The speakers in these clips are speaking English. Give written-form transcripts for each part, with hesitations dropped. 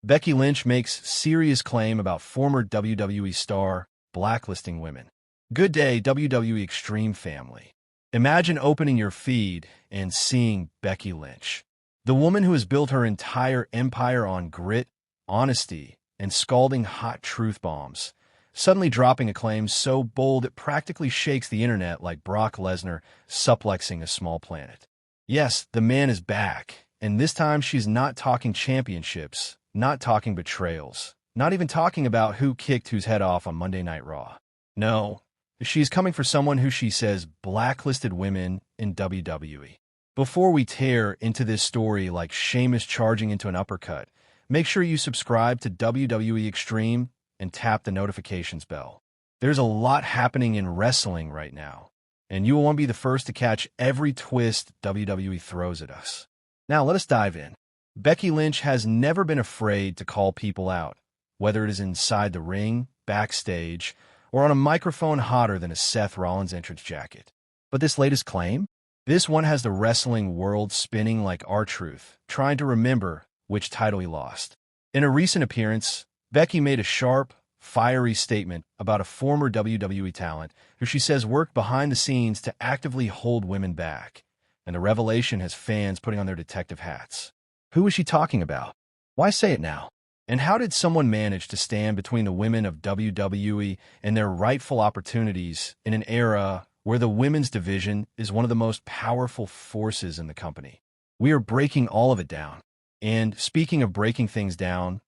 Becky Lynch makes serious claim about former WWE star blacklisting women. Good day, WWE Extreme family. Imagine opening your feed and seeing Becky Lynch, the woman who has built her entire empire on grit, honesty, and scalding hot truth bombs, suddenly dropping a claim so bold it practically shakes the internet like Brock Lesnar suplexing a small planet. Yes, the man is back, and this time she's not talking championships, not talking betrayals, not even talking about who kicked whose head off on Monday Night Raw. No, she's coming for someone who she says blacklisted women in WWE. Before we tear into this story like Sheamus charging into an uppercut, make sure you subscribe to WWE Extreme and tap the notifications bell. There's a lot happening in wrestling right now, and you will want to be the first to catch every twist WWE throws at us. Now let us dive in. Becky Lynch has never been afraid to call people out, whether it is inside the ring, backstage, or on a microphone hotter than a Seth Rollins entrance jacket. But this latest claim? This one has the wrestling world spinning like R-Truth, trying to remember which title he lost. In a recent appearance, Becky made a sharp, fiery statement about a former WWE talent who she says worked behind the scenes to actively hold women back, and the revelation has fans putting on their detective hats. Who is she talking about? Why say it now? And how did someone manage to stand between the women of WWE and their rightful opportunities in an era where the women's division is one of the most powerful forces in the company? We are breaking all of it down. And speaking of breaking things down,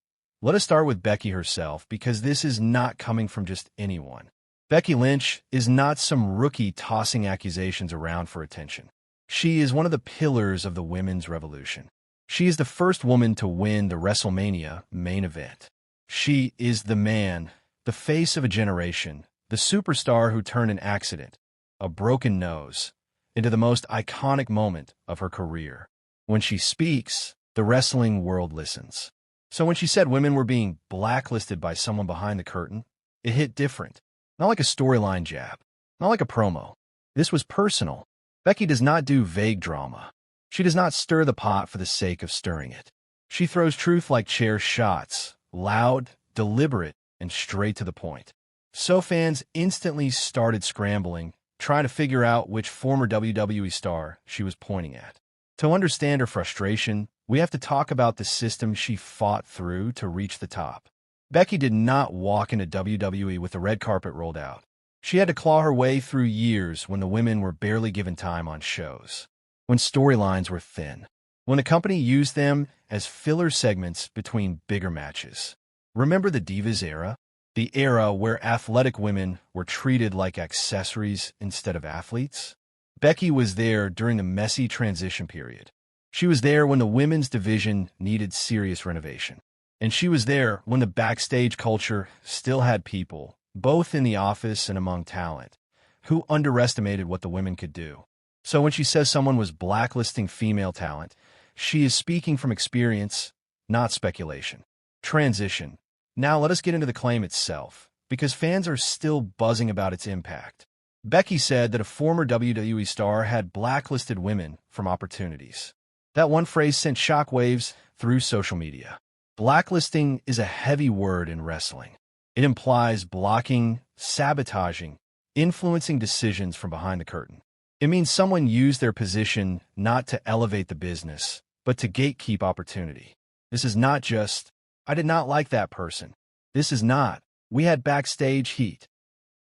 let us start with Becky herself, because this is not coming from just anyone. Becky Lynch is not some rookie tossing accusations around for attention. She is one of the pillars of the women's revolution. She is the first woman to win the WrestleMania main event. She is the man, the face of a generation, the superstar who turned an accident, a broken nose, into the most iconic moment of her career. When she speaks, the wrestling world listens. So when she said women were being blacklisted by someone behind the curtain, it hit different. Not like a storyline jab, not like a promo. This was personal. Becky does not do vague drama. She does not stir the pot for the sake of stirring it. She throws truth like chair shots, loud, deliberate, and straight to the point. So fans instantly started scrambling, trying to figure out which former WWE star she was pointing at. To understand her frustration, we have to talk about the system she fought through to reach the top. Becky did not walk into WWE with the red carpet rolled out. She had to claw her way through years when the women were barely given time on shows, when storylines were thin, when the company used them as filler segments between bigger matches. Remember the Divas era? The era where athletic women were treated like accessories instead of athletes? Becky was there during the messy transition period. She was there when the women's division needed serious renovation. And she was there when the backstage culture still had people, both in the office and among talent, who underestimated what the women could do. So when she says someone was blacklisting female talent, she is speaking from experience, not speculation. Transition. Now let us get into the claim itself, because fans are still buzzing about its impact. Becky said that a former WWE star had blacklisted women from opportunities. That one phrase sent shockwaves through social media. Blacklisting is a heavy word in wrestling. It implies blocking, sabotaging, influencing decisions from behind the curtain. It means someone used their position not to elevate the business, but to gatekeep opportunity. This is not just, I did not like that person. This is not, we had backstage heat.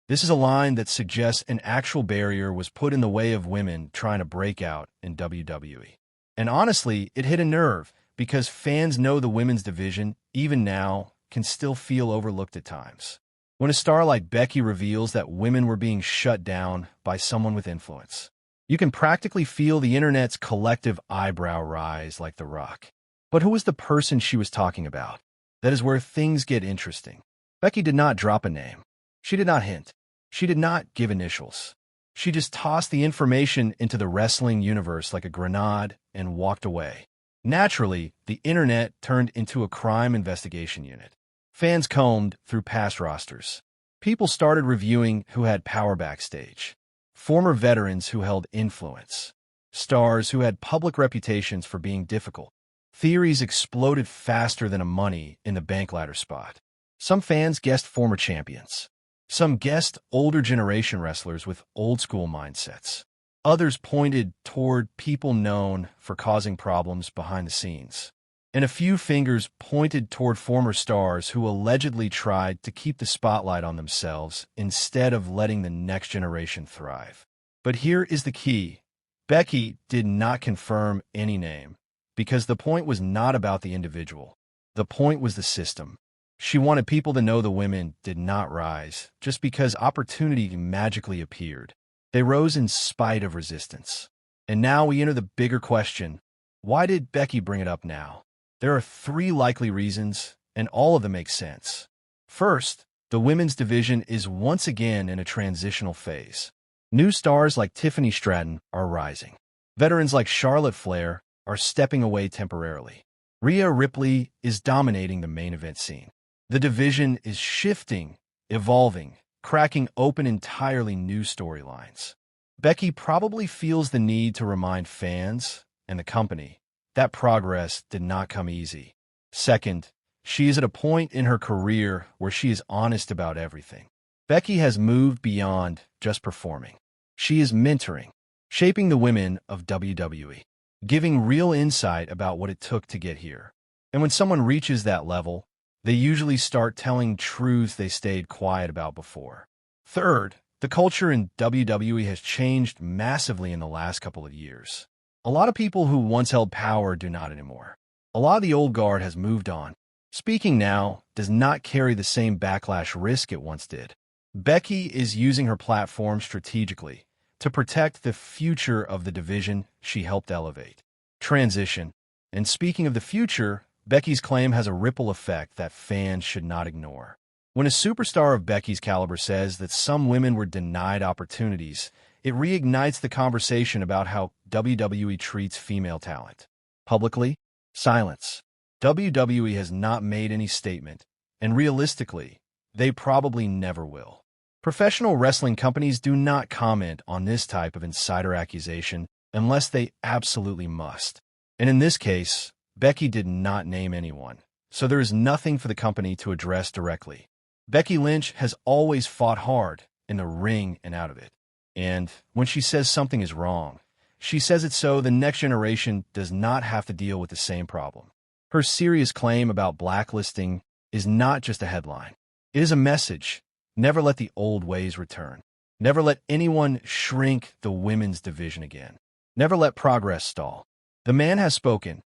This is a line that suggests an actual barrier was put in the way of women trying to break out in WWE. And honestly, it hit a nerve, because fans know the women's division, even now, can still feel overlooked at times. When a star like Becky reveals that women were being shut down by someone with influence, you can practically feel the internet's collective eyebrow rise like The Rock. But who was the person she was talking about? That is where things get interesting. Becky did not drop a name. She did not hint. She did not give initials. She just tossed the information into the wrestling universe like a grenade and walked away. Naturally, the internet turned into a crime investigation unit. Fans combed through past rosters. People started reviewing who had power backstage. Former veterans who held influence. Stars who had public reputations for being difficult. Theories exploded faster than a money in the bank ladder spot. Some fans guessed former champions. Some guessed older generation wrestlers with old-school mindsets. Others pointed toward people known for causing problems behind the scenes. And a few fingers pointed toward former stars who allegedly tried to keep the spotlight on themselves instead of letting the next generation thrive. But here is the key. Becky did not confirm any name, because the point was not about the individual. The point was the system. She wanted people to know the women did not rise just because opportunity magically appeared. They rose in spite of resistance. And now we enter the bigger question. Why did Becky bring it up now? There are 3 likely reasons, and all of them make sense. First, the women's division is once again in a transitional phase. New stars like Tiffany Stratton are rising. Veterans like Charlotte Flair are stepping away temporarily. Rhea Ripley is dominating the main event scene. The division is shifting, evolving, cracking open entirely new storylines. Becky probably feels the need to remind fans and the company that progress did not come easy. Second, she is at a point in her career where she is honest about everything. Becky has moved beyond just performing. She is mentoring, shaping the women of WWE, giving real insight about what it took to get here. And when someone reaches that level, they usually start telling truths they stayed quiet about before. Third, the culture in WWE has changed massively in the last couple of years. A lot of people who once held power do not anymore. A lot of the old guard has moved on. Speaking now does not carry the same backlash risk it once did. Becky is using her platform strategically to protect the future of the division she helped elevate. Transition. And speaking of the future, Becky's claim has a ripple effect that fans should not ignore. When a superstar of Becky's caliber says that some women were denied opportunities, it reignites the conversation about how WWE treats female talent. Publicly, silence. WWE has not made any statement, and realistically, they probably never will. Professional wrestling companies do not comment on this type of insider accusation unless they absolutely must. And in this case, Becky did not name anyone, so there is nothing for the company to address directly. Becky Lynch has always fought hard in the ring and out of it. And when she says something is wrong, she says it so the next generation does not have to deal with the same problem. Her serious claim about blacklisting is not just a headline. It is a message. Never let the old ways return. Never let anyone shrink the women's division again. Never let progress stall. The man has spoken,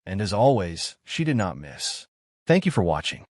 and as always, she did not miss. Thank you for watching.